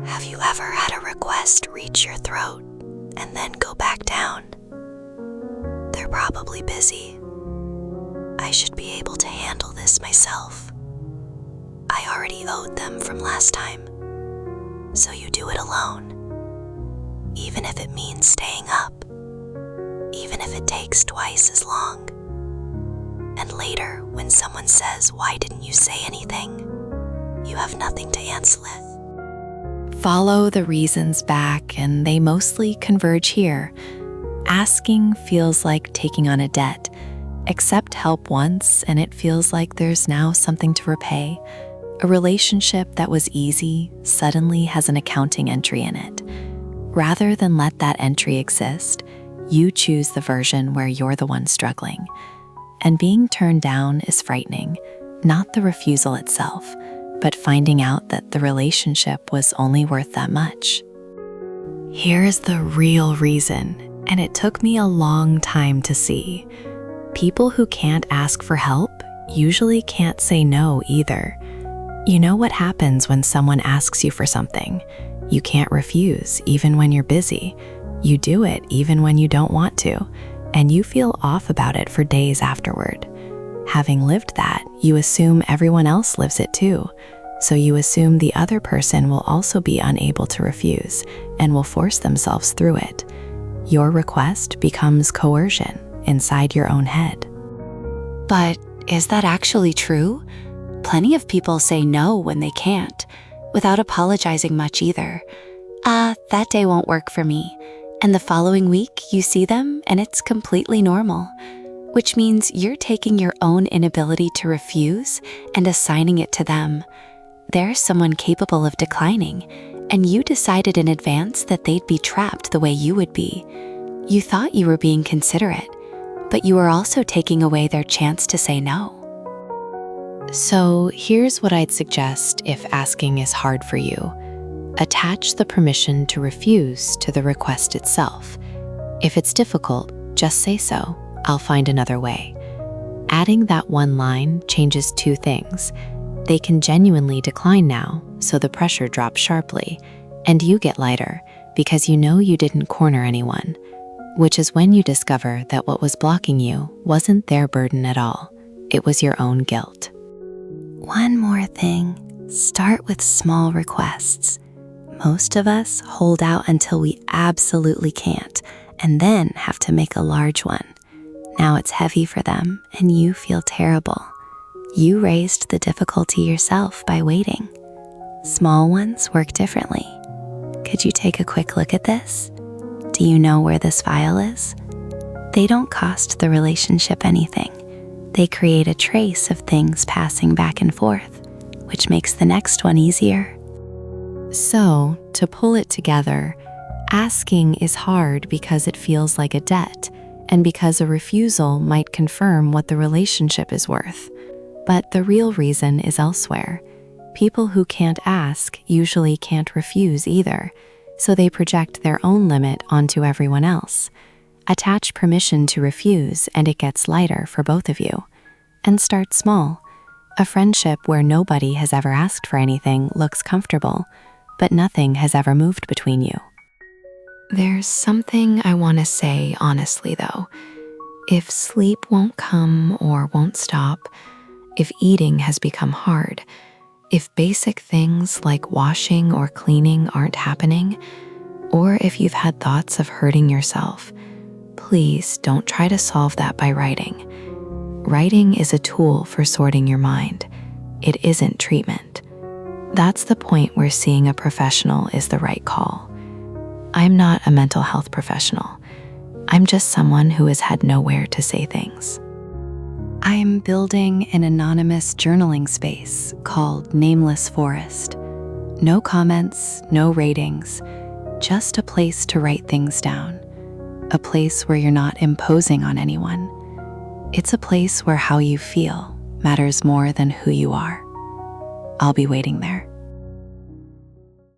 Have you ever had a request reach your throat and then go back down? They're probably busy. I should be able to handle this myself. I already owed them from last time, so you do it alone. Even if it means staying up, even if it takes twice as long. And later, when someone says, "Why didn't you say anything?" you have nothing to answer with. Follow the reasons back, and they mostly converge here. Asking feels like taking on a debt. Accept help once, and it feels like there's now something to repay. A relationship that was easy suddenly has an accounting entry in it. Rather than let that entry exist, you choose the version where you're the one struggling. And being turned down is frightening, not the refusal itself, but finding out that the relationship was only worth that much. Here's the real reason, and it took me a long time to see. People who can't ask for help usually can't say no either. You know what happens when someone asks you for something? You can't refuse, even when you're busy. You do it even when you don't want to, and you feel off about it for days afterward. Having lived that, you assume everyone else lives it too. So you assume the other person will also be unable to refuse and will force themselves through it. Your request becomes coercion inside your own head. But is that actually true? Plenty of people say no when they can't, without apologizing much either. That day won't work for me. And the following week, you see them and it's completely normal. Which means you're taking your own inability to refuse and assigning it to them. They're someone capable of declining, and you decided in advance that they'd be trapped the way you would be. You thought you were being considerate, but you were also taking away their chance to say no. So here's what I'd suggest if asking is hard for you. Attach the permission to refuse to the request itself. If it's difficult, just say so. I'll find another way. Adding that one line changes two things. They can genuinely decline now, so the pressure drops sharply, and you get lighter because you know you didn't corner anyone, which is when you discover that what was blocking you wasn't their burden at all. It was your own guilt. One more thing, start with small requests. Most of us hold out until we absolutely can't, and then have to make a large one. Now it's heavy for them, and you feel terrible. You raised the difficulty yourself by waiting. Small ones work differently. Could you take a quick look at this? Do you know where this file is? They don't cost the relationship anything. They create a trace of things passing back and forth, which makes the next one easier. So, to pull it together, asking is hard because it feels like a debt, and because a refusal might confirm what the relationship is worth. But the real reason is elsewhere. People who can't ask usually can't refuse either, so they project their own limit onto everyone else. Attach permission to refuse and it gets lighter for both of you. And start small. A friendship where nobody has ever asked for anything looks comfortable, but nothing has ever moved between you. There's something I want to say honestly though. If sleep won't come or won't stop, if eating has become hard, if basic things like washing or cleaning aren't happening, or if you've had thoughts of hurting yourself, please don't try to solve that by writing. Writing is a tool for sorting your mind. It isn't treatment. That's the point where seeing a professional is the right call. I'm not a mental health professional. I'm just someone who has had nowhere to say things. I'm building an anonymous journaling space called Nameless Forest. No comments, no ratings, just a place to write things down. A place where you're not imposing on anyone. It's a place where how you feel matters more than who you are. I'll be waiting there.